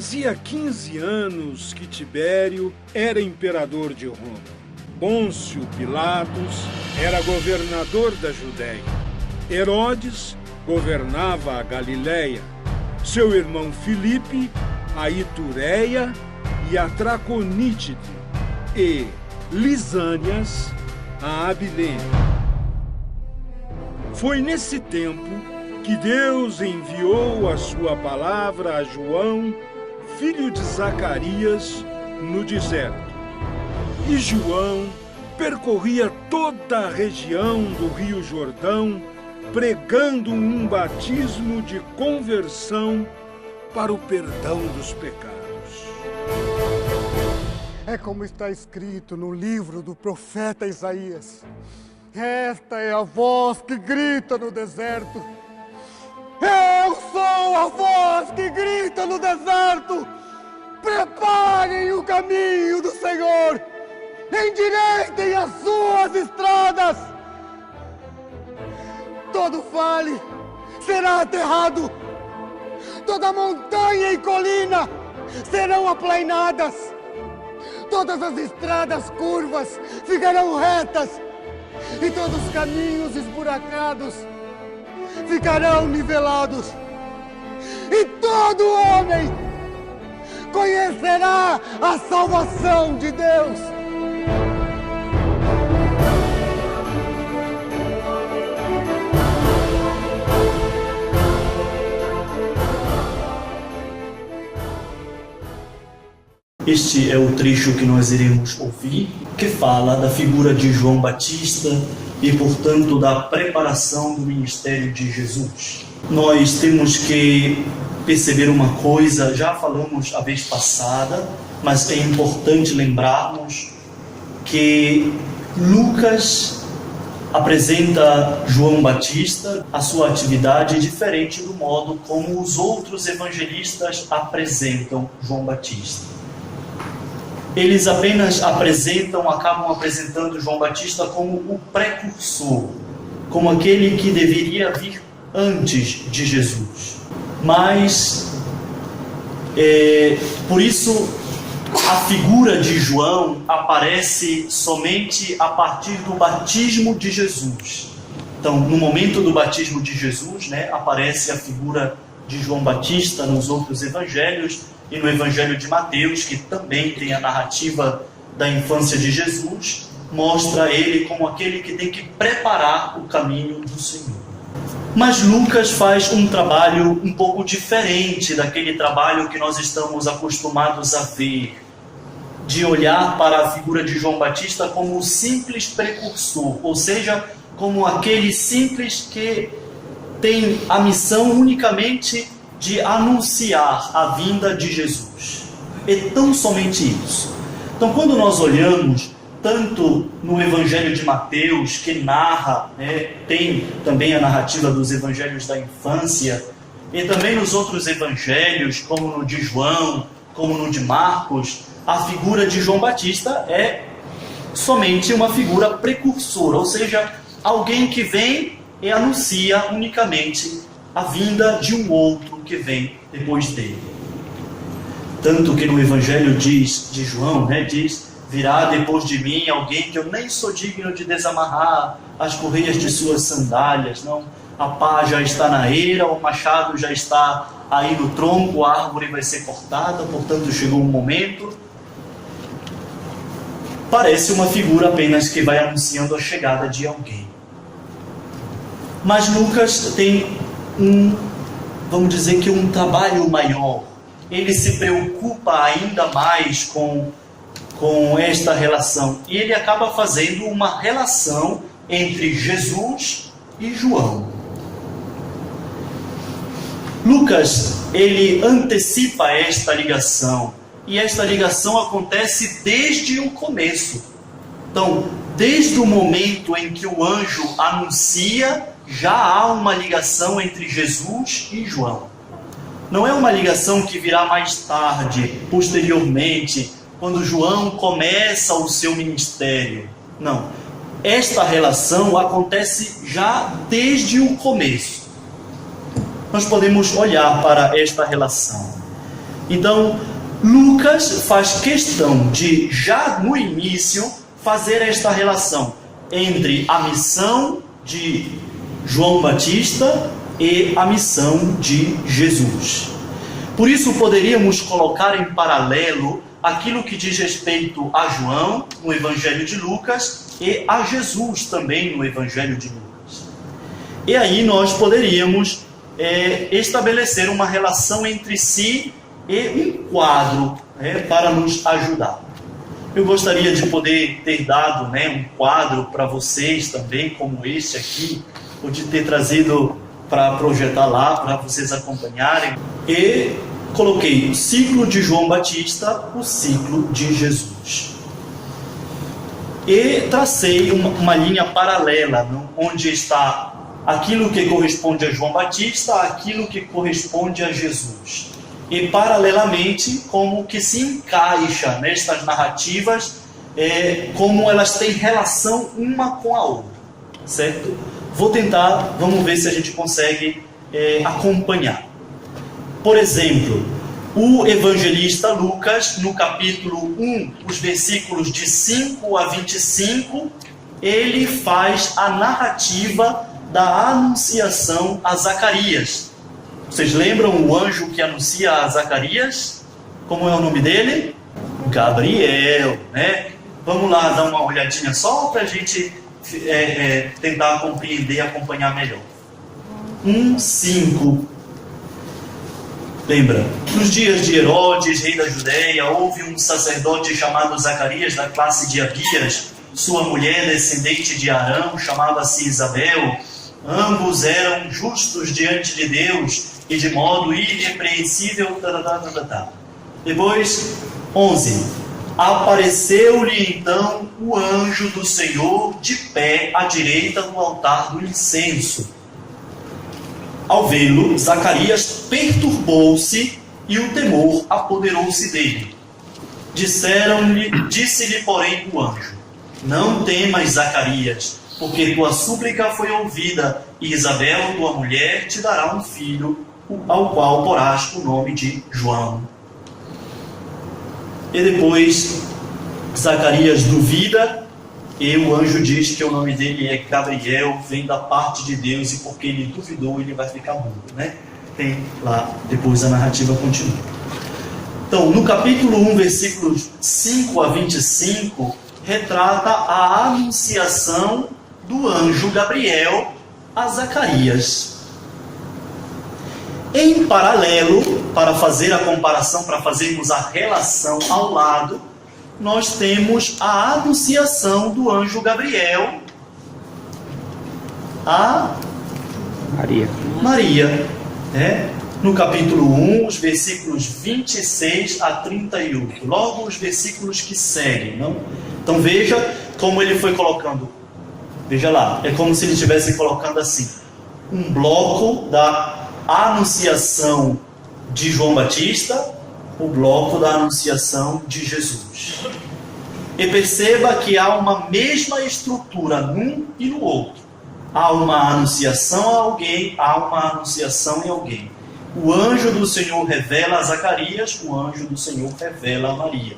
Fazia 15 anos que Tibério era imperador de Roma. Pôncio Pilatos era governador da Judéia. Herodes governava a Galiléia. Seu irmão Filipe, a Itureia e a Traconítide. E Lisânias, a Abilene. Foi nesse tempo que Deus enviou a sua palavra a João, filho de Zacarias, no deserto. E João percorria toda a região do Rio Jordão, pregando um batismo de conversão para o perdão dos pecados. É como está escrito no livro do profeta Isaías. Esta é a voz que grita no deserto. Eu sou a voz que grita no deserto. Preparem o caminho do Senhor. Endireitem as suas estradas. Todo vale será aterrado. Toda montanha e colina serão aplainadas. Todas as estradas curvas ficarão retas. E todos os caminhos esburacados ficarão nivelados. E todo homem conhecerá a salvação de Deus. Este é o trecho que nós iremos ouvir, que fala da figura de João Batista e, portanto, da preparação do ministério de Jesus. Nós temos que perceber uma coisa, já falamos a vez passada, mas é importante lembrarmos que Lucas apresenta João Batista, a sua atividade diferente do modo como os outros evangelistas apresentam João Batista. Eles apenas acabam apresentando João Batista como o precursor, como aquele que deveria vir antes de Jesus. Mas, por isso, a figura de João aparece somente a partir do batismo de Jesus. Então, no momento do batismo de Jesus, aparece a figura de João Batista nos outros evangelhos, e no Evangelho de Mateus, que também tem a narrativa da infância de Jesus, mostra ele como aquele que tem que preparar o caminho do Senhor. Mas Lucas faz um trabalho um pouco diferente daquele trabalho que nós estamos acostumados a ver, de olhar para a figura de João Batista como o simples precursor, ou seja, como aquele simples que tem a missão unicamente de anunciar a vinda de Jesus. É tão somente isso. Então, quando nós olhamos tanto no Evangelho de Mateus, que narra, tem também a narrativa dos evangelhos da infância, e também nos outros evangelhos, como no de João, como no de Marcos, a figura de João Batista é somente uma figura precursora, ou seja, alguém que vem e anuncia unicamente a vinda de um outro que vem depois dele. Tanto que no Evangelho de João, diz: virá depois de mim alguém que eu nem sou digno de desamarrar as correias de suas sandálias. Não, a pá já está na eira, o machado já está aí no tronco, a árvore vai ser cortada, portanto chegou um momento. Parece uma figura apenas que vai anunciando a chegada de alguém. Mas Lucas tem vamos dizer que um trabalho maior. Ele se preocupa ainda mais com esta relação. E ele acaba fazendo uma relação entre Jesus e João. Lucas, ele antecipa esta ligação. E esta ligação acontece desde o começo. Então, desde o momento em que o anjo anuncia, já há uma ligação entre Jesus e João. Não é uma ligação que virá mais tarde, posteriormente, quando João começa o seu ministério. Não. Esta relação acontece já desde o começo. Nós podemos olhar para esta relação. Então, Lucas faz questão de, já no início, fazer esta relação entre a missão de João Batista e a missão de Jesus. Por isso, poderíamos colocar em paralelo aquilo que diz respeito a João, no Evangelho de Lucas, e a Jesus também no Evangelho de Lucas. E aí nós poderíamos estabelecer uma relação entre si e um quadro para nos ajudar. Eu gostaria de poder ter dado um quadro para vocês também, como este aqui, ou de ter trazido para projetar lá, para vocês acompanharem. E coloquei o ciclo de João Batista, o ciclo de Jesus. E tracei uma linha paralela, onde está aquilo que corresponde a João Batista, aquilo que corresponde a Jesus. E paralelamente, como que se encaixa nestas narrativas, como elas têm relação uma com a outra, certo? Vamos ver se a gente consegue acompanhar. Por exemplo, o evangelista Lucas, no capítulo 1, os versículos de 5 a 25, ele faz a narrativa da anunciação a Zacarias. Vocês lembram o anjo que anuncia a Zacarias? Como é o nome dele? Gabriel, né? Vamos lá dar uma olhadinha só para a gente tentar compreender e acompanhar melhor. 1:5. Lembra? Nos dias de Herodes, rei da Judéia, houve um sacerdote chamado Zacarias, da classe de Abias. Sua mulher, descendente de Arão, chamava-se Isabel. Ambos eram justos diante de Deus e de modo irrepreensível. Depois, 11. Apareceu-lhe então o anjo do Senhor de pé à direita do altar do incenso. Ao vê-lo, Zacarias perturbou-se e o temor apoderou-se dele. Disse-lhe, porém, o anjo: Não temas, Zacarias, porque tua súplica foi ouvida, e Isabel, tua mulher, te dará um filho, ao qual porás o nome de João. E depois, Zacarias duvida, e o anjo diz que o nome dele é Gabriel, vem da parte de Deus, e porque ele duvidou, ele vai ficar mudo, né? Tem lá, depois a narrativa continua. Então, no capítulo 1, versículos 5 a 25, retrata a anunciação do anjo Gabriel a Zacarias. Em paralelo, para fazer a comparação, para fazermos a relação ao lado, nós temos a anunciação do anjo Gabriel a Maria. No capítulo 1, os versículos 26 a 38. Logo os versículos que seguem, não? Então veja como ele foi colocando. Veja lá, é como se ele estivesse colocando assim, um bloco da anunciação de João Batista, o bloco da anunciação de Jesus. E perceba que há uma mesma estrutura num e no outro. Há uma anunciação a alguém, há uma anunciação em alguém. O anjo do Senhor revela a Zacarias, o anjo do Senhor revela a Maria.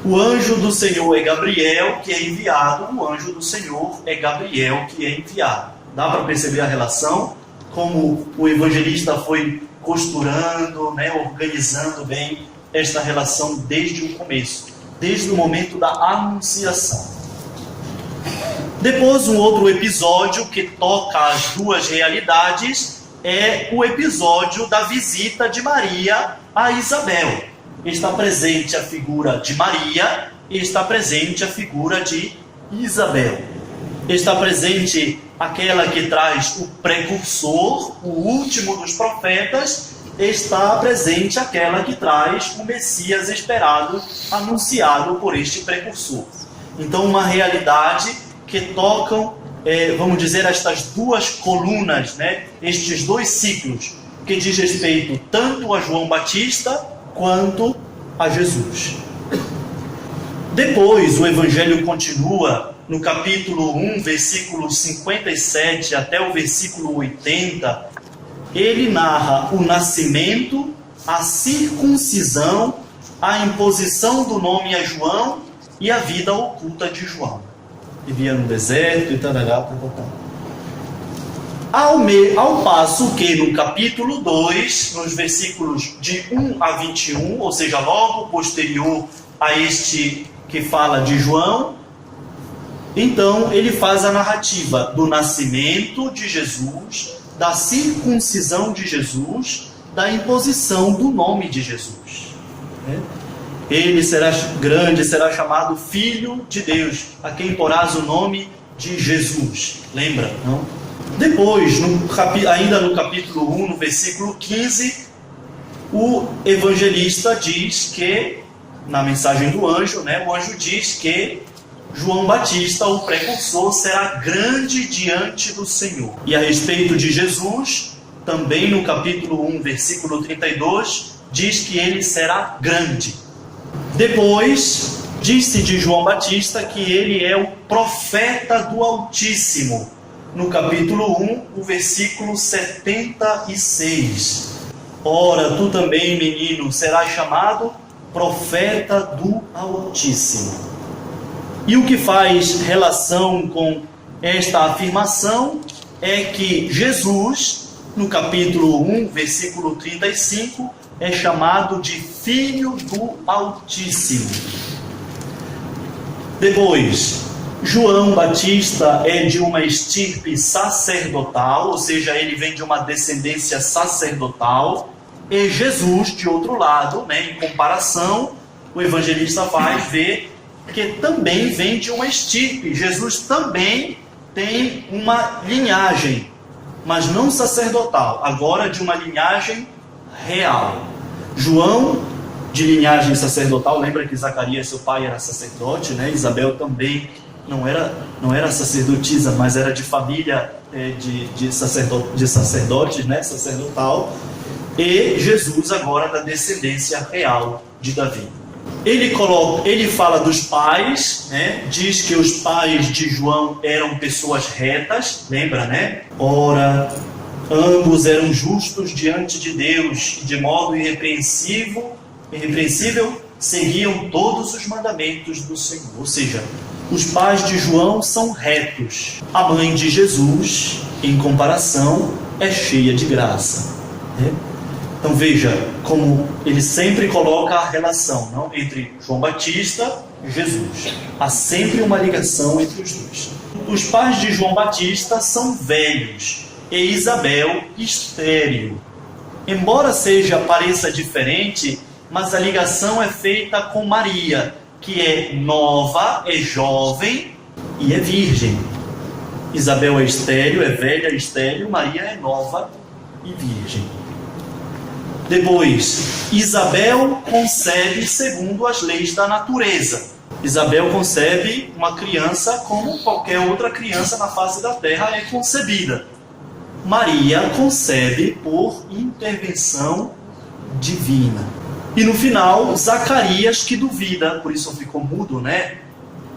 O anjo do Senhor é Gabriel, que é enviado, o anjo do Senhor é Gabriel, que é enviado. Dá para perceber a relação? Como o evangelista foi costurando, organizando bem esta relação desde o começo, desde o momento da anunciação. Depois, um outro episódio que toca as duas realidades é o episódio da visita de Maria a Isabel. Está presente a figura de Maria e está presente a figura de Isabel. Está presente aquela que traz o precursor, o último dos profetas, está presente aquela que traz o Messias esperado, anunciado por este precursor. Então, uma realidade que tocam, vamos dizer, estas duas colunas, estes dois ciclos, que diz respeito tanto a João Batista quanto a Jesus. Depois, o Evangelho continua no capítulo 1, versículos 57 até o versículo 80, ele narra o nascimento, a circuncisão, a imposição do nome a João e a vida oculta de João. Vivia no deserto e tal. Ao passo que no capítulo 2, nos versículos de 1 a 21, ou seja, logo posterior a este que fala de João, então ele faz a narrativa do nascimento de Jesus, da circuncisão de Jesus, da imposição do nome de Jesus. Ele será grande, será chamado Filho de Deus, a quem porás o nome de Jesus. Lembra, não? Depois, ainda no capítulo 1, no versículo 15, o evangelista diz que, na mensagem do anjo, o anjo diz que João Batista, o precursor, será grande diante do Senhor. E a respeito de Jesus, também no capítulo 1, versículo 32, diz que ele será grande. Depois, diz-se de João Batista que ele é o profeta do Altíssimo. No capítulo 1, o versículo 76. Ora, tu também, menino, serás chamado profeta do Altíssimo. E o que faz relação com esta afirmação é que Jesus, no capítulo 1, versículo 35, é chamado de Filho do Altíssimo. Depois, João Batista é de uma estirpe sacerdotal, ou seja, ele vem de uma descendência sacerdotal, e Jesus, de outro lado, em comparação, o evangelista faz ver que também vem de uma estirpe. Jesus também tem uma linhagem, mas não sacerdotal, agora de uma linhagem real. João, de linhagem sacerdotal, lembra que Zacarias, seu pai, era sacerdote, Isabel também não era sacerdotisa, mas era de família de sacerdotes, sacerdotal. E Jesus agora da descendência real de Davi. Ele fala dos pais, diz que os pais de João eram pessoas retas, lembra, Ora, ambos eram justos diante de Deus, de modo irrepreensível, seguiam todos os mandamentos do Senhor. Ou seja, os pais de João são retos. A mãe de Jesus, em comparação, é cheia de graça. Então veja como ele sempre coloca a relação entre João Batista e Jesus. Há sempre uma ligação entre os dois. Os pais de João Batista são velhos e Isabel estéril. Embora pareça diferente, mas a ligação é feita com Maria, que é nova, é jovem e é virgem. Isabel é estéril, é velha, é estéril. Maria é nova e virgem. Depois, Isabel concebe segundo as leis da natureza. Isabel concebe uma criança como qualquer outra criança na face da terra é concebida. Maria concebe por intervenção divina. E no final, Zacarias que duvida, por isso ficou mudo,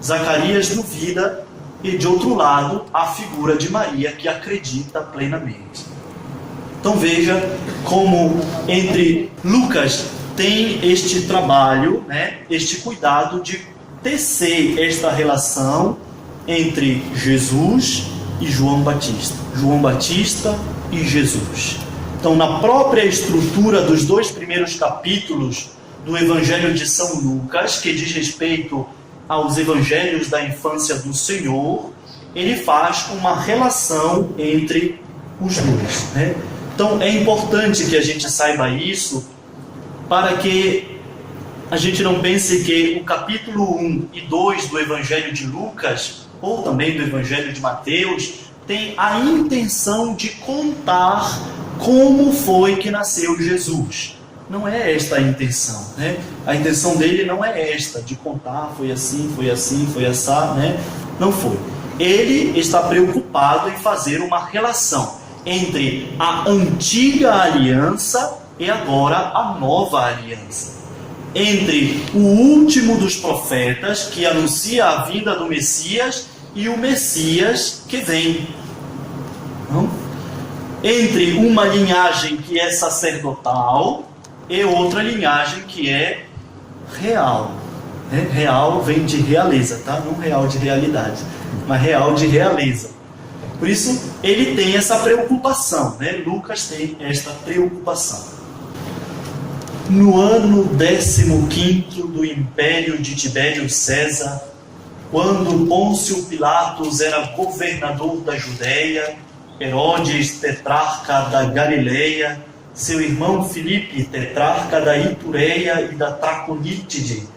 Zacarias duvida, e de outro lado, a figura de Maria que acredita plenamente. Então veja como entre Lucas tem este trabalho, este cuidado de tecer esta relação entre Jesus e João Batista. João Batista e Jesus. Então, na própria estrutura dos 2 primeiros capítulos do Evangelho de São Lucas, que diz respeito aos evangelhos da infância do Senhor, ele faz uma relação entre os dois. Então, é importante que a gente saiba isso, para que a gente não pense que o capítulo 1 e 2 do Evangelho de Lucas, ou também do Evangelho de Mateus, tem a intenção de contar como foi que nasceu Jesus. Não é esta a intenção, A intenção dele não é esta, de contar, foi assim, foi assado, Não foi. Ele está preocupado em fazer uma relação entre a antiga aliança e agora a nova aliança. Entre o último dos profetas, que anuncia a vinda do Messias, e o Messias que vem. Entre uma linhagem que é sacerdotal, e outra linhagem que é real. Real vem de realeza, tá? Não real de realidade, mas real de realeza. Por isso, ele tem essa preocupação, né? Lucas tem esta preocupação. No ano 15º do império de Tibério César, quando Pôncio Pilatos era governador da Judéia, Herodes, tetrarca da Galileia, seu irmão Filipe, tetrarca da Itureia e da Traconítide,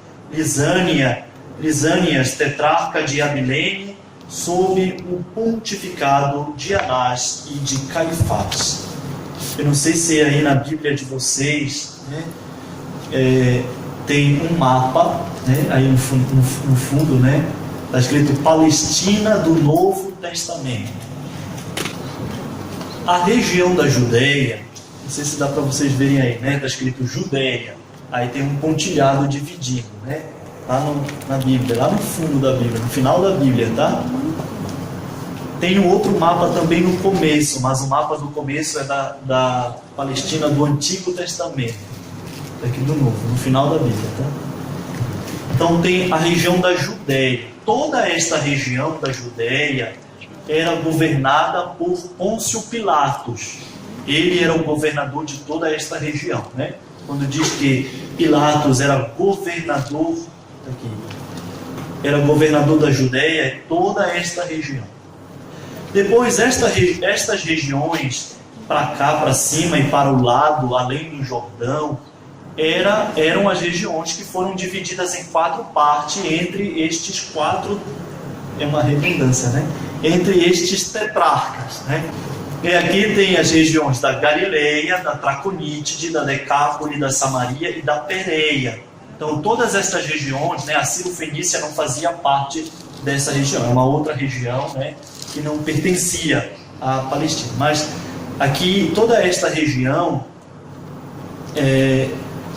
Lisânias, tetrarca de Abilene, sob o pontificado de Anás e de Caifás. Eu não sei se aí na Bíblia de vocês, né, tem um mapa, né, aí no fundo, né, está escrito Palestina do Novo Testamento. A região da Judéia, não sei se dá para vocês verem aí, né, está escrito Judéia, aí tem um pontilhado dividido, né, lá na Bíblia, lá no fundo da Bíblia, no final da Bíblia, tá? Tem um outro mapa também no começo, mas o mapa do começo é da Palestina do Antigo Testamento. Aqui do Novo, no final da Bíblia, tá? Então tem a região da Judéia. Toda esta região da Judéia era governada por Pôncio Pilatos. Ele era o governador de toda esta região, né? Quando diz que Pilatos era governador, aqui, era governador da Judéia, toda esta região. Depois, estas regiões, para cá, para cima e para o lado, além do Jordão, eram as regiões que foram divididas em 4 partes entre estes 4, é uma redundância, né? Entre estes tetrarcas, né? E aqui tem as regiões da Galileia, da Traconítide, da Decápole, da Samaria e da Pérea. Então, todas estas regiões, né, a Ciro-Fenícia não fazia parte dessa região, é uma outra região, né, que não pertencia à Palestina. Mas aqui, toda esta região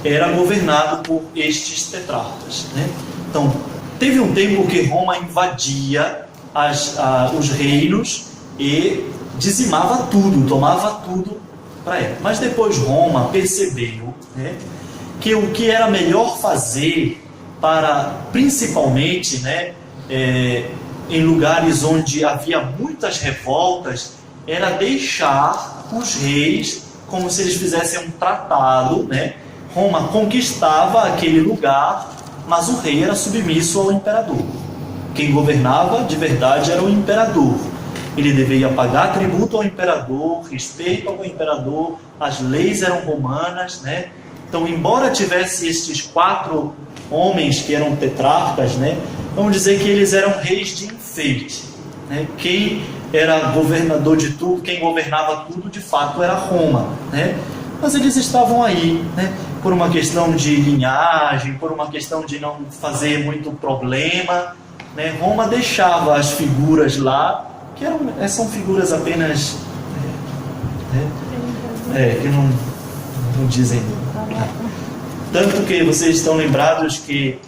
era governada por estes tetrarcas, né? Então, teve um tempo que Roma invadia os reinos e dizimava tudo, tomava tudo para ela. Mas depois Roma percebeu, né, que o que era melhor fazer para, principalmente, né, em lugares onde havia muitas revoltas, era deixar os reis como se eles fizessem um tratado, né? Roma conquistava aquele lugar, mas o rei era submisso ao imperador. Quem governava de verdade era o imperador. Ele deveria pagar tributo ao imperador, respeito ao imperador, as leis eram romanas, né? Então, embora tivesse estes 4 homens que eram tetrarcas, né, vamos dizer que eles eram reis de enfeite, né? Quem era governador de tudo, quem governava tudo, de fato, era Roma, né? Mas eles estavam aí, né, por uma questão de linhagem, por uma questão de não fazer muito problema, né? Roma deixava as figuras lá, que são figuras apenas que não dizem nada. Tanto que vocês estão lembrados que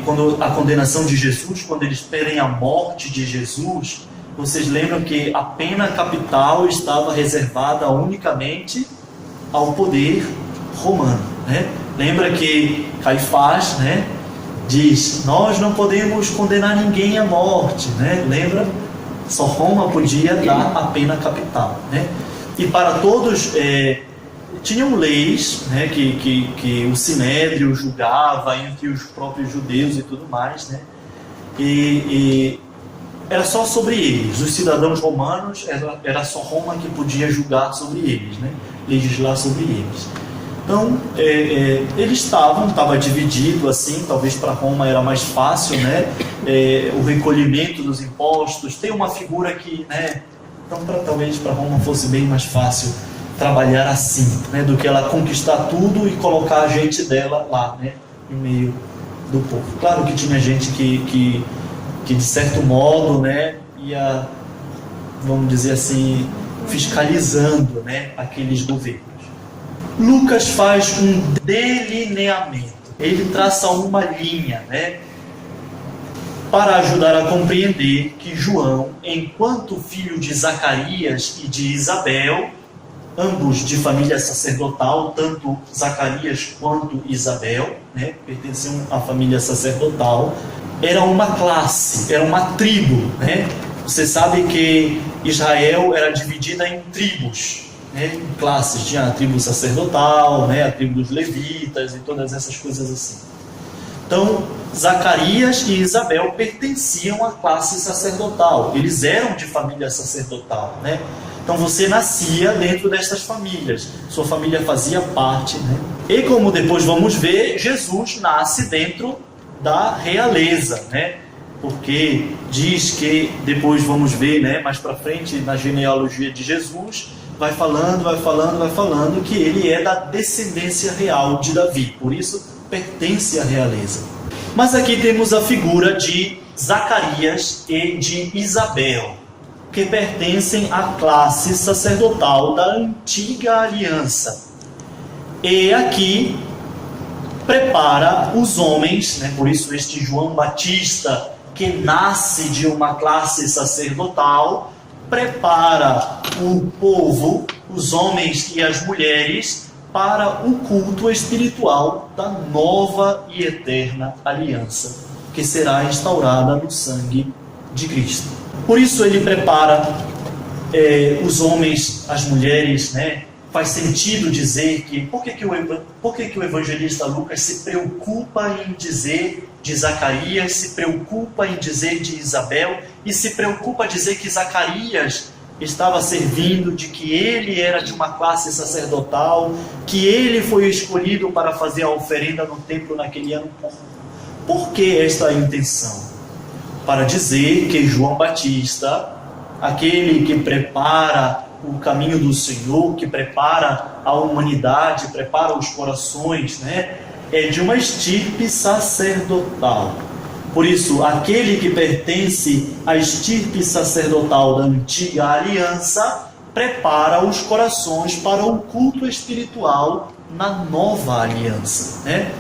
quando a condenação de Jesus, quando eles pedem a morte de Jesus, vocês lembram que a pena capital estava reservada unicamente ao poder romano, né? Lembra que Caifás, né, diz: nós não podemos condenar ninguém à morte, né? Lembra? Só Roma podia dar a pena capital, né? E para todos tinham leis, né, que o Sinédrio julgava entre os próprios judeus e tudo mais, né? E era só sobre eles. Os cidadãos romanos, era só Roma que podia julgar sobre eles, né? Legislar sobre eles. Então, eles estava dividido assim, talvez para Roma era mais fácil, né? O recolhimento dos impostos, tem uma figura que, né? Então, talvez para Roma fosse bem mais fácil trabalhar assim, né? Do que ela conquistar tudo e colocar a gente dela lá, né? No meio do povo. Claro que tinha gente que de certo modo, né, ia, vamos dizer assim, fiscalizando, né, aqueles governos. Lucas faz um delineamento, ele traça uma linha, né, para ajudar a compreender que João, enquanto filho de Zacarias e de Isabel, ambos de família sacerdotal, tanto Zacarias quanto Isabel, né, pertenciam à família sacerdotal. Era uma classe, era uma tribo, né? Você sabe que Israel era dividida em tribos, né, em classes. Tinha a tribo sacerdotal, né, a tribo dos levitas e todas essas coisas assim. Então, Zacarias e Isabel pertenciam à classe sacerdotal. Eles eram de família sacerdotal, né? Então você nascia dentro destas famílias. Sua família fazia parte, né? E como depois vamos ver, Jesus nasce dentro da realeza, né? Porque diz que, depois vamos ver, né, mais para frente na genealogia de Jesus, vai falando que ele é da descendência real de Davi. Por isso pertence à realeza. Mas aqui temos a figura de Zacarias e de Isabel, que pertencem à classe sacerdotal da antiga aliança. E aqui prepara os homens, né, por isso este João Batista, que nasce de uma classe sacerdotal, prepara o povo, os homens e as mulheres, para o culto espiritual da nova e eterna aliança, que será instaurada no sangue de Cristo. Por isso ele prepara os homens, as mulheres, né? Faz sentido dizer que... Por que o evangelista Lucas se preocupa em dizer de Zacarias, se preocupa em dizer de Isabel, e se preocupa em dizer que Zacarias estava servindo, de que ele era de uma classe sacerdotal, que ele foi escolhido para fazer a oferenda no templo naquele ano? Por que esta intenção? Para dizer que João Batista, aquele que prepara o caminho do Senhor, que prepara a humanidade, prepara os corações, né, é de uma estirpe sacerdotal. Por isso, aquele que pertence à estirpe sacerdotal da antiga aliança prepara os corações para o culto espiritual na nova aliança, né?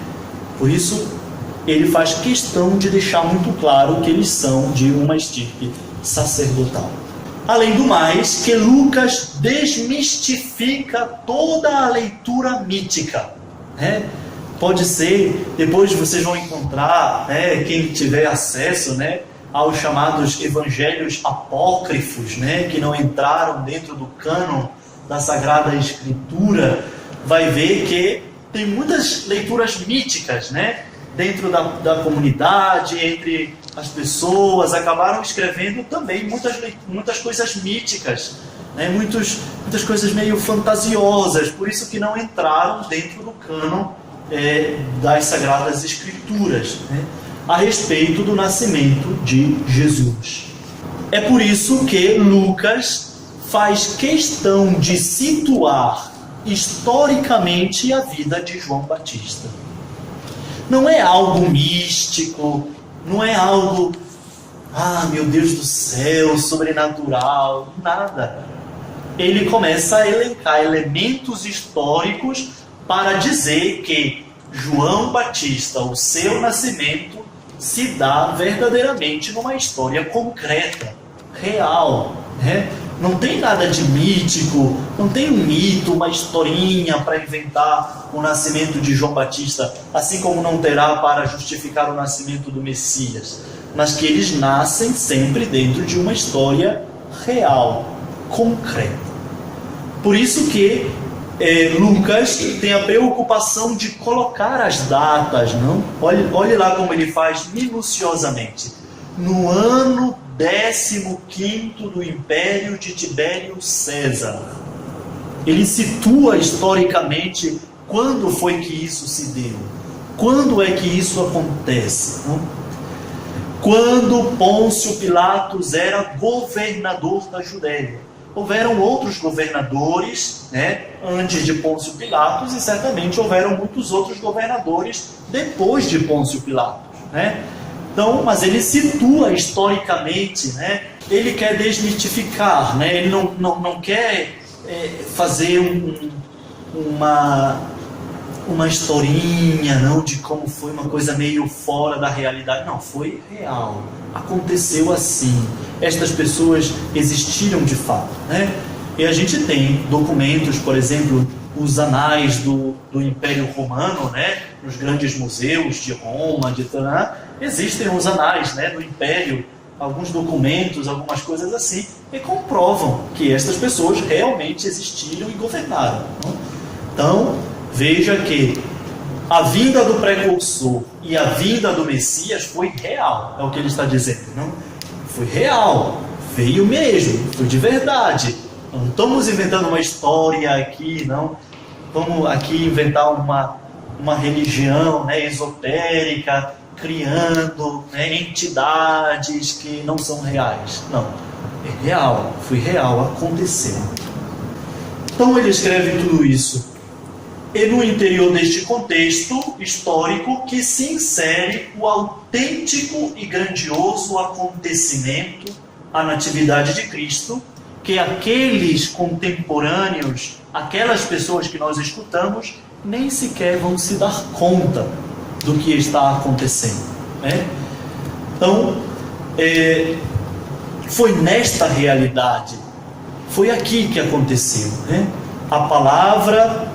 Por isso, ele faz questão de deixar muito claro que eles são de uma estirpe sacerdotal. Além do mais, que Lucas desmistifica toda a leitura mítica, né? Pode ser, depois vocês vão encontrar, né, quem tiver acesso, né, aos chamados evangelhos apócrifos, né, que não entraram dentro do cânon da Sagrada Escritura, vai ver que tem muitas leituras míticas, né, dentro da comunidade, entre as pessoas, acabaram escrevendo também muitas coisas míticas, né, muitas coisas meio fantasiosas, por isso que não entraram dentro do cânon das Sagradas Escrituras, né, a respeito do nascimento de Jesus. É por isso que Lucas faz questão de situar historicamente a vida de João Batista. Não é algo místico, não é algo, meu Deus do céu, sobrenatural, nada. Ele começa a elencar elementos históricos para dizer que João Batista, o seu nascimento, se dá verdadeiramente numa história concreta, real, né? Não tem nada de mítico, não tem um mito, uma historinha para inventar o nascimento de João Batista, assim como não terá para justificar o nascimento do Messias, mas que eles nascem sempre dentro de uma história real, concreta. Por isso que Lucas tem a preocupação de colocar as datas, não? Olhe lá como ele faz minuciosamente. No ano 15º do Império de Tibério César. Ele situa historicamente quando foi que isso se deu. Quando é que isso acontece? Não? Quando Pôncio Pilatos era governador da Judéia. Houveram outros governadores, né, antes de Pôncio Pilatos, e certamente houveram muitos outros governadores depois de Pôncio Pilatos, né? Então, mas ele situa historicamente, né? Ele quer desmitificar, né? Ele não quer fazer uma historinha, não, de como foi uma coisa meio fora da realidade. Não, foi real. Aconteceu assim. Estas pessoas existiram de fato, né? E a gente tem documentos, por exemplo, os anais do Império Romano, né? Nos grandes museus de Roma, de Taná, existem os anais, né, do Império, alguns documentos, algumas coisas assim, que comprovam que estas pessoas realmente existiram e governaram. Não? Então, veja que a vinda do precursor e a vinda do Messias foi real, é o que ele está dizendo. Não? Foi real, veio mesmo, foi de verdade. Não estamos inventando uma história aqui, não. Vamos aqui inventar uma religião, né, esotérica, criando, né, entidades que não são reais. Não, é real, foi real, aconteceu. Então ele escreve tudo isso. E no interior deste contexto histórico que se insere o autêntico e grandioso acontecimento, a Natividade de Cristo, que aqueles contemporâneos, aquelas pessoas que nós escutamos, nem sequer vão se dar conta do que está acontecendo. Né? Então, foi nesta realidade, foi aqui que aconteceu. Né? A palavra,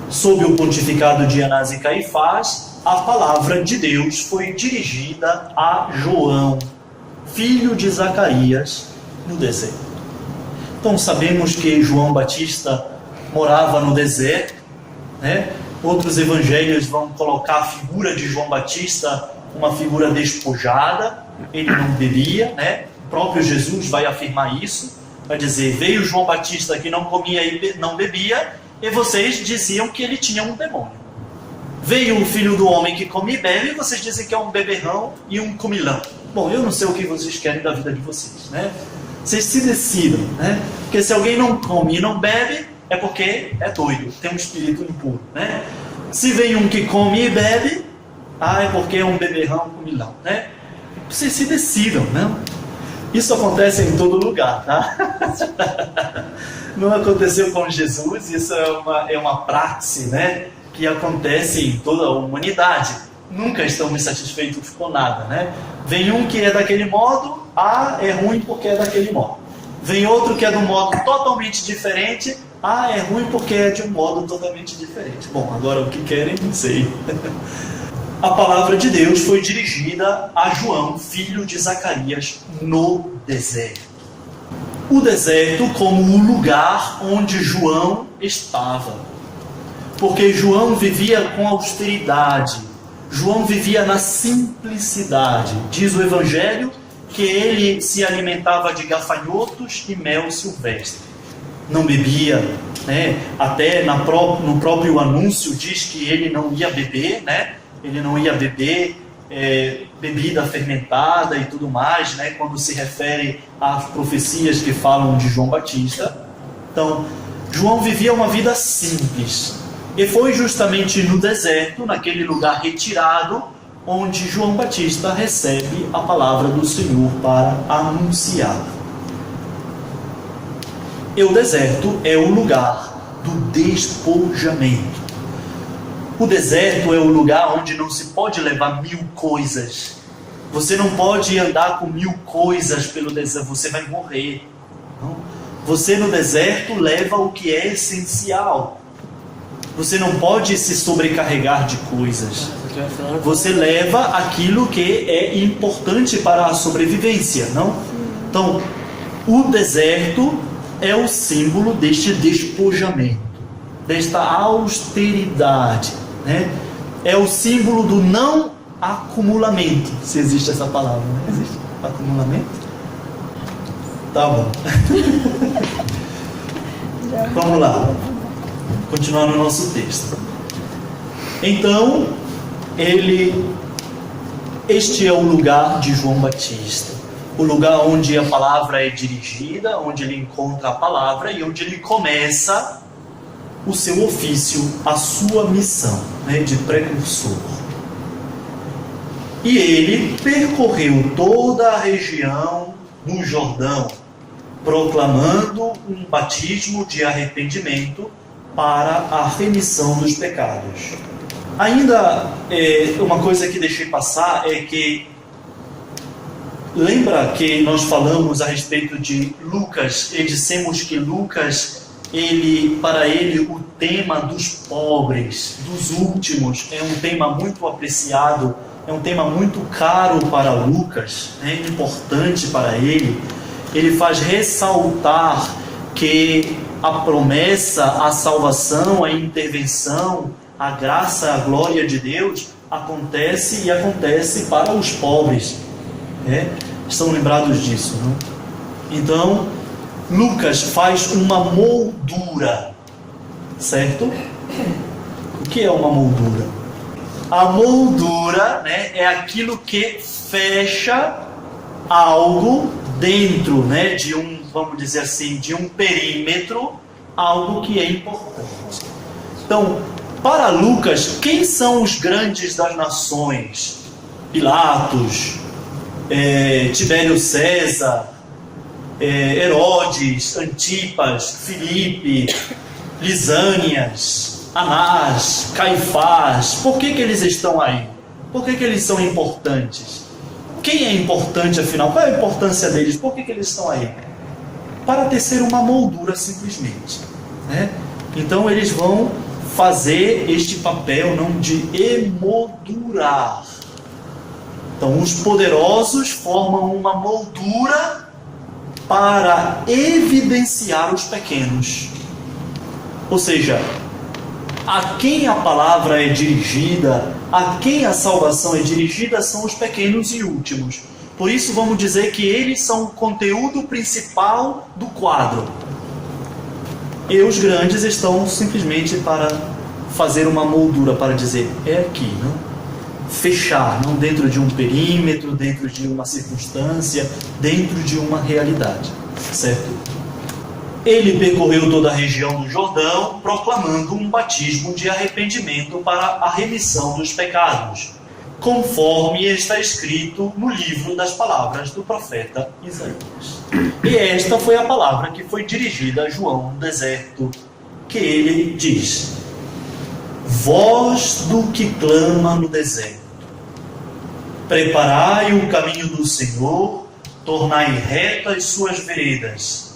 sob o pontificado de Anás e Caifás, a palavra de Deus foi dirigida a João, filho de Zacarias, no deserto. Então sabemos que João Batista morava no deserto, né? Outros evangelhos vão colocar a figura de João Batista uma figura despojada, ele não bebia, né? O próprio Jesus vai afirmar isso, vai dizer, veio João Batista que não comia e não bebia, e vocês diziam que ele tinha um demônio. Veio o Filho do Homem que come e bebe, e vocês dizem que é um beberrão e um comilão. Bom, eu não sei o que vocês querem da vida de vocês, né? Vocês se decidam, né? Porque se alguém não come e não bebe, é porque é doido, tem um espírito impuro, né? Se vem um que come e bebe, é porque é um beberrão, um comilão, né? Vocês se decidam, né? Isso acontece em todo lugar, tá? Não aconteceu com Jesus, isso é uma praxe, né? Que acontece em toda a humanidade. Nunca estamos satisfeitos com nada, né? Vem um que é daquele modo, é ruim porque é daquele modo. Vem outro que é de um modo totalmente diferente, é ruim porque é de um modo totalmente diferente. Bom, agora o que querem, não sei. A palavra de Deus foi dirigida a João, filho de Zacarias, no deserto. O deserto como o lugar onde João estava. Porque João vivia com austeridade. João vivia na simplicidade. Diz o Evangelho que ele se alimentava de gafanhotos e mel silvestre. Não bebia, né? Até no próprio anúncio diz que ele não ia beber, né? Ele não ia beber bebida fermentada e tudo mais, né? Quando se refere às profecias que falam de João Batista. Então, João vivia uma vida simples. E foi justamente no deserto, naquele lugar retirado, onde João Batista recebe a palavra do Senhor para anunciar. E o deserto é o lugar do despojamento. O deserto é o lugar onde não se pode levar 1000 coisas. Você não pode andar com 1000 coisas pelo deserto, você vai morrer. Não? Você no deserto leva o que é essencial. Você não pode se sobrecarregar de coisas. Você leva aquilo que é importante para a sobrevivência, não? Então, o deserto é o símbolo deste despojamento, desta austeridade, né? É o símbolo do não acumulamento, se existe essa palavra, né? Existe acumulamento? Tá bom. Vamos lá. Continuar no nosso texto. Então, este é o lugar de João Batista, o lugar onde a palavra é dirigida, onde ele encontra a palavra e onde ele começa o seu ofício, a sua missão, né, de precursor. E ele percorreu toda a região do Jordão, proclamando um batismo de arrependimento para a remissão dos pecados. Ainda uma coisa que deixei passar é que Lembra que nós falamos a respeito de Lucas e dissemos que Lucas, para ele o tema dos pobres, dos últimos, é um tema muito apreciado, é um tema muito caro para Lucas, importante para ele. Ele faz ressaltar que a promessa, a salvação, a intervenção, a graça, a glória de Deus acontece e acontece para os pobres. Estão lembrados disso, não? Então, Lucas faz uma moldura, certo? O que é uma moldura? A moldura, é aquilo que fecha algo dentro, de um, vamos dizer assim, de um perímetro, algo que é importante. Então, para Lucas, quem são os grandes das nações? Pilatos, Tibério César, Herodes, Antipas, Filipe, Lisânias, Anás, Caifás. Por que eles estão aí? Por que eles são importantes? Quem é importante afinal? Qual é a importância deles? Por que eles estão aí? Para tecer uma moldura simplesmente. Então eles vão fazer este papel de emoldurar. Então os poderosos formam uma moldura para evidenciar os pequenos. Ou seja, a quem a palavra é dirigida, a quem a salvação é dirigida são os pequenos e últimos. Por isso vamos dizer que eles são o conteúdo principal do quadro. E os grandes estão simplesmente para fazer uma moldura, para dizer, é aqui, não? Fechar, não dentro de um perímetro, dentro de uma circunstância, dentro de uma realidade, certo? Ele percorreu toda a região do Jordão, proclamando um batismo de arrependimento para a remissão dos pecados, conforme está escrito no livro das palavras do profeta Isaías. E esta foi a palavra que foi dirigida a João no deserto, que ele diz: voz do que clama no deserto, preparai o caminho do Senhor, tornai retas suas veredas.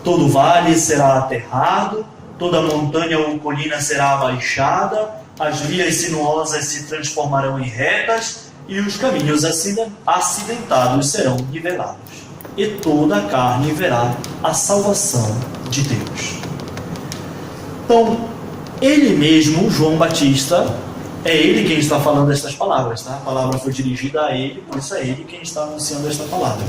Todo vale será aterrado, toda montanha ou colina será abaixada, as vias sinuosas se transformarão em retas e os caminhos acidentados serão nivelados. E toda a carne verá a salvação de Deus. Então, ele mesmo, João Batista, é ele quem está falando estas palavras, tá? A palavra foi dirigida a ele, por isso é ele quem está anunciando esta palavra.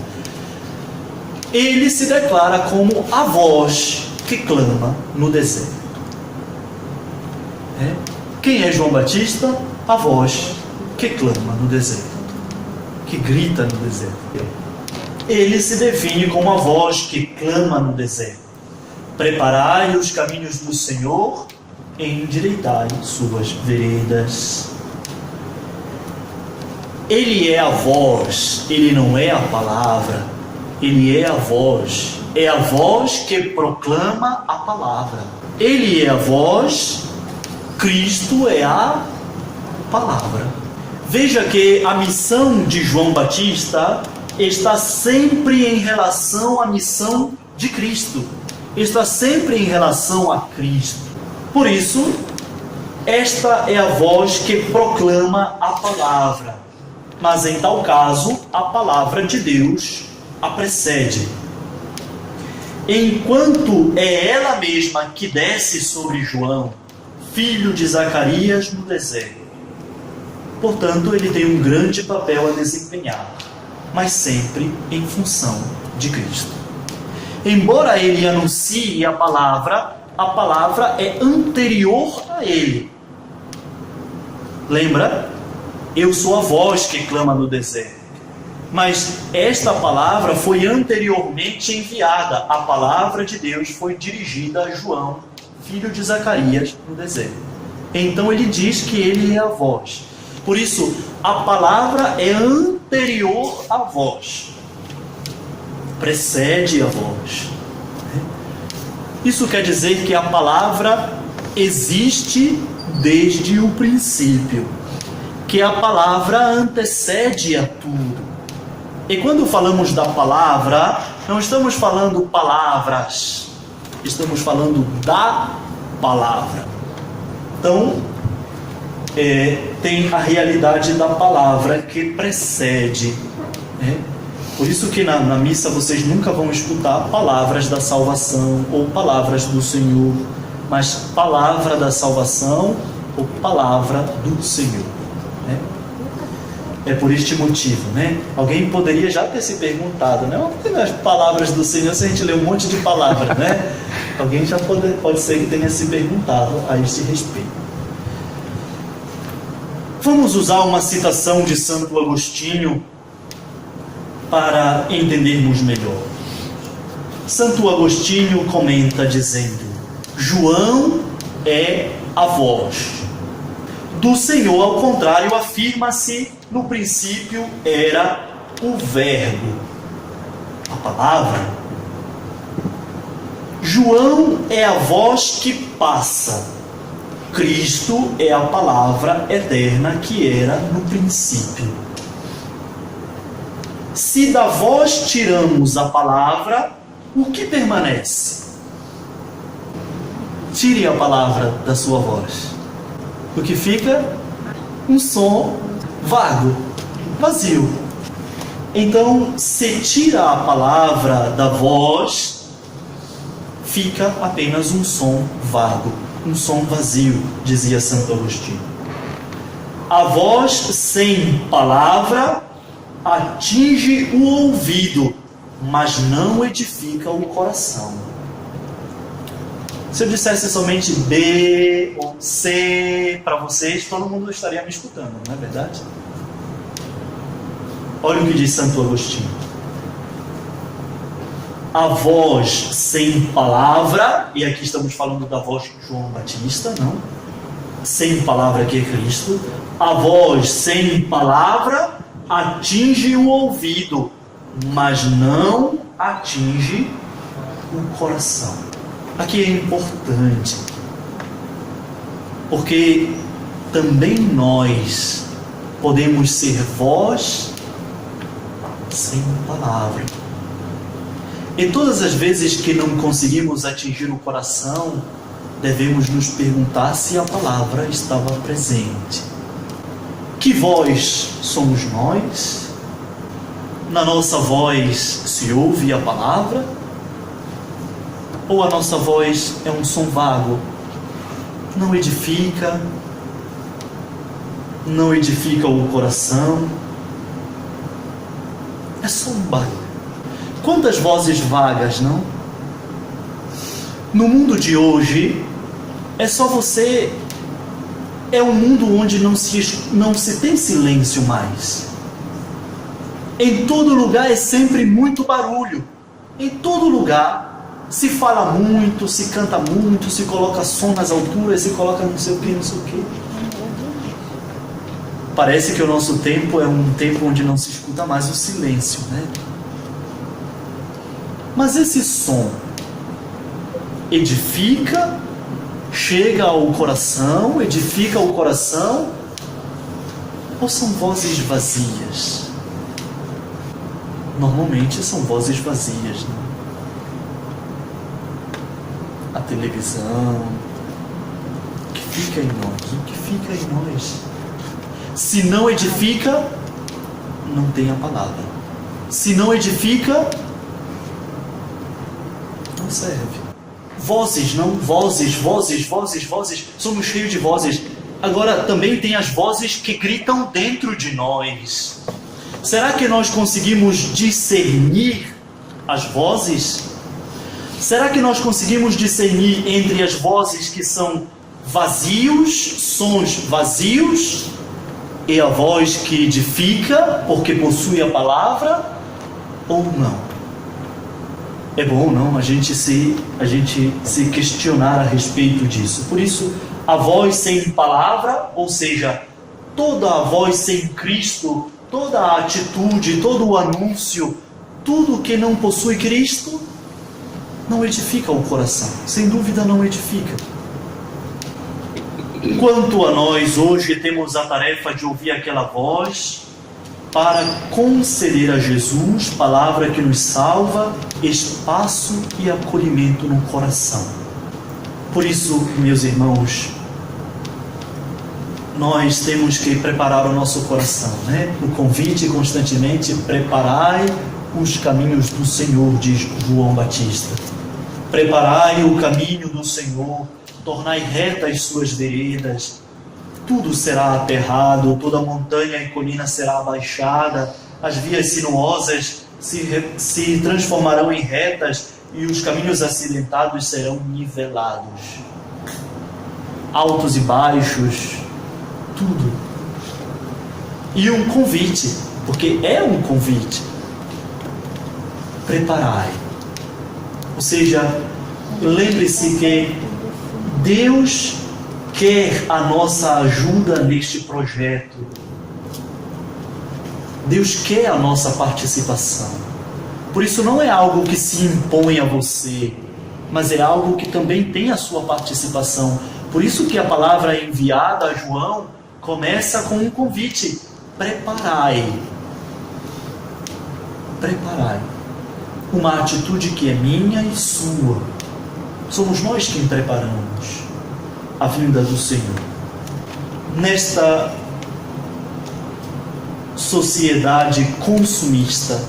Ele se declara como a voz que clama no deserto. Quem é João Batista? A voz que clama no deserto, que grita no deserto. Ele se define como a voz que clama no deserto. Preparai os caminhos do Senhor, endireitai suas veredas. Ele é a voz, ele não é a palavra. Ele é a voz que proclama a palavra. Ele é a voz, Cristo é a palavra. Veja que a missão de João Batista está sempre em relação à missão de Cristo. Está sempre em relação a Cristo. Por isso, esta é a voz que proclama a palavra. Mas em tal caso, a palavra de Deus a precede. Enquanto é ela mesma que desce sobre João, filho de Zacarias, no deserto. Portanto, ele tem um grande papel a desempenhar, mas sempre em função de Cristo. Embora ele anuncie a palavra é anterior a ele. Lembra? Eu sou a voz que clama no deserto. Mas esta palavra foi anteriormente enviada. A palavra de Deus foi dirigida a João, filho de Zacarias, no deserto. Então ele diz que ele é a voz. Por isso, a palavra é anterior à voz. Precede a voz. Isso quer dizer que a palavra existe desde o princípio. Que a palavra antecede a tudo. E quando falamos da palavra, não estamos falando palavras, estamos falando da palavra. Então, tem a realidade da palavra que precede, né? Por isso que na missa vocês nunca vão escutar palavras da salvação ou palavras do Senhor, mas palavra da salvação ou palavra do Senhor, né? É por este motivo, né? Alguém poderia já ter se perguntado, né? As palavras do Senhor, se a gente lê um monte de palavras, né? Alguém já pode ser que tenha se perguntado a este respeito. Vamos usar uma citação de Santo Agostinho para entendermos melhor. Santo Agostinho comenta dizendo: João é a voz. Do Senhor, ao contrário, afirma-se: no princípio era o Verbo, a palavra. João é a voz que passa. Cristo é a palavra eterna que era no princípio. Se da voz tiramos a palavra, o que permanece? Tire a palavra da sua voz. O que fica? Um som vago, vazio. Então, se tira a palavra da voz, fica apenas um som vago, um som vazio, dizia Santo Agostinho. A voz sem palavra atinge o ouvido, mas não edifica o coração. Se eu dissesse somente B ou C para vocês, todo mundo estaria me escutando, não é verdade? Olha o que diz Santo Agostinho. A voz sem palavra, e aqui estamos falando da voz de João Batista, não? Sem palavra que é Cristo. A voz sem palavra atinge o ouvido, mas não atinge o coração. Aqui é importante, porque também nós podemos ser voz sem palavra. E todas as vezes que não conseguimos atingir o coração, devemos nos perguntar se a palavra estava presente. Que voz somos nós? Na nossa voz se ouve a palavra? Ou a nossa voz é um som vago? Não edifica o coração? É só um barulho. Quantas vozes vagas, não? No mundo de hoje, é só você... É um mundo onde não se tem silêncio mais. Em todo lugar é sempre muito barulho. Em todo lugar se fala muito, se canta muito, se coloca som nas alturas, se coloca não sei o que, não sei o que. Parece que o nosso tempo é um tempo onde não se escuta mais o silêncio, né? Mas esse som edifica, chega ao coração, edifica o coração, ou são vozes vazias? Normalmente são vozes vazias, né? A televisão, o que fica em nós? O que fica em nós? Se não edifica, não tem a palavra. Se não edifica, não serve. Vozes, não? Vozes. Somos cheios de vozes. Agora, também tem as vozes que gritam dentro de nós. Será que nós conseguimos discernir as vozes? Será que nós conseguimos discernir entre as vozes que são vazios, sons vazios, e a voz que edifica, porque possui a palavra, ou não? É bom, não, a gente se questionar a respeito disso. Por isso, a voz sem palavra, ou seja, toda a voz sem Cristo, toda a atitude, todo o anúncio, tudo que não possui Cristo, não edifica o coração. Sem dúvida não edifica. Quanto a nós, hoje temos a tarefa de ouvir aquela voz para conceder a Jesus, palavra que nos salva, espaço e acolhimento no coração. Por isso, meus irmãos, nós temos que preparar o nosso coração, né? O convite constantemente: preparai os caminhos do Senhor, diz João Batista. Preparai o caminho do Senhor, tornai retas suas veredas. Tudo será aterrado, toda montanha e colina será abaixada, as vias sinuosas se transformarão em retas e os caminhos acidentados serão nivelados. Altos e baixos, tudo. E um convite, porque é um convite: preparai. Ou seja, lembre-se que Deus quer a nossa ajuda neste projeto. Deus quer a nossa participação. Por isso não é algo que se impõe a você, mas é algo que também tem a sua participação. Por isso que a palavra enviada a João começa com um convite: preparai. Preparai. Uma atitude que é minha e sua. Somos nós quem preparamos a vinda do Senhor. Nesta sociedade consumista,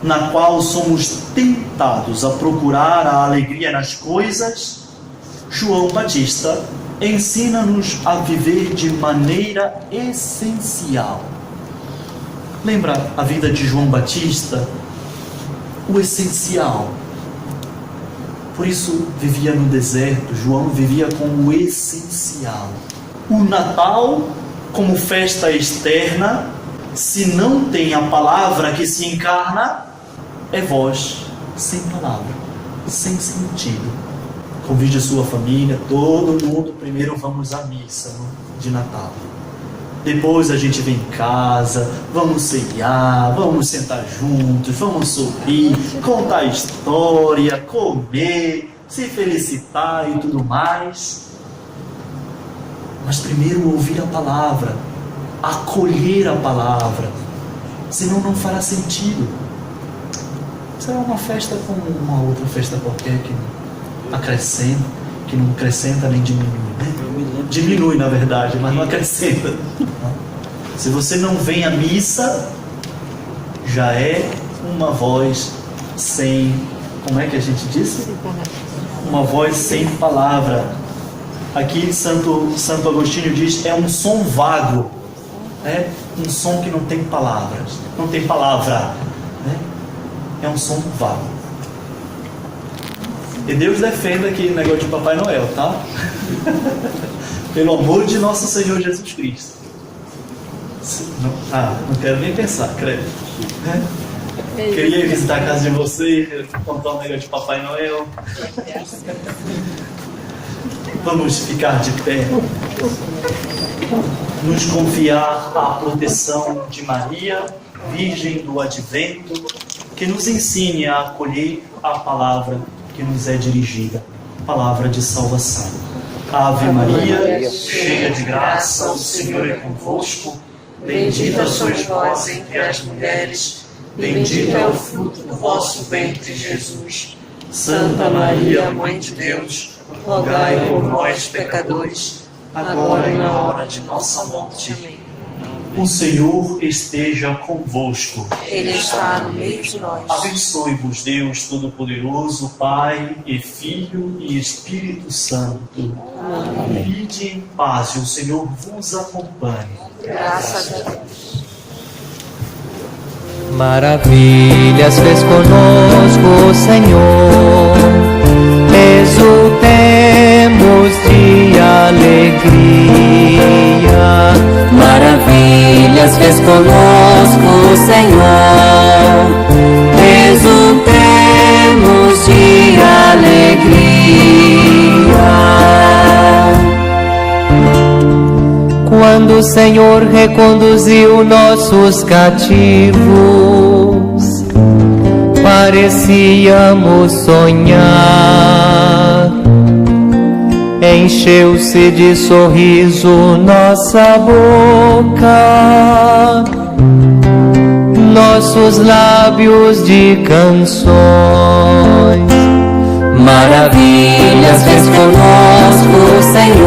na qual somos tentados a procurar a alegria nas coisas, João Batista ensina-nos a viver de maneira essencial. Lembra a vida de João Batista? O essencial. Por isso vivia no deserto. João vivia com o essencial. O Natal, como festa externa, se não tem a palavra que se encarna, é voz sem palavra, sem sentido. Convide a sua família, todo mundo. Primeiro vamos à missa de Natal. Depois a gente vem em casa, vamos ceiar, vamos sentar juntos, vamos sorrir, contar história, comer, se felicitar e tudo mais. Mas primeiro ouvir a palavra, acolher a palavra, senão não fará sentido. Será uma festa como uma outra festa qualquer que não acrescenta nem diminui, né? Diminui, na verdade, mas não acrescenta. Se você não vem à missa, já é uma voz sem... Como é que a gente disse? Uma voz sem palavra. Aqui Santo Agostinho diz: é um som vago. É um som que não tem palavras. Não tem palavra. Né? É um som vago. E Deus defenda aquele negócio de Papai Noel, tá? Pelo amor de nosso Senhor Jesus Cristo. Não quero nem pensar, credo. Queria ir visitar a casa de vocês, contar um negócio de Papai Noel. Vamos ficar de pé. Nos confiar à proteção de Maria, Virgem do Advento, que nos ensine a acolher a palavra que nos é dirigida, palavra de salvação. Ave Maria, cheia de graça, o Senhor é convosco. Bendita sois vós entre as mulheres, bendito é o fruto do vosso ventre, Jesus. Santa Maria, Mãe de Deus, rogai por nós, pecadores, agora e na hora de nossa morte. Amém. O Senhor esteja convosco. Ele está no meio de nós. Abençoe-vos Deus Todo-Poderoso, Pai e Filho e Espírito Santo. Amém. Vinde em paz e o Senhor vos acompanhe. Graças a Deus. Maravilhas fez conosco o Senhor, exultemos de alegria. Maravilhas fez conosco o Senhor, exultemos de alegria. Quando o Senhor reconduziu nossos cativos, parecíamos sonhar. Encheu-se de sorriso nossa boca nossos lábios de canções. Maravilhas fez conosco, Senhor.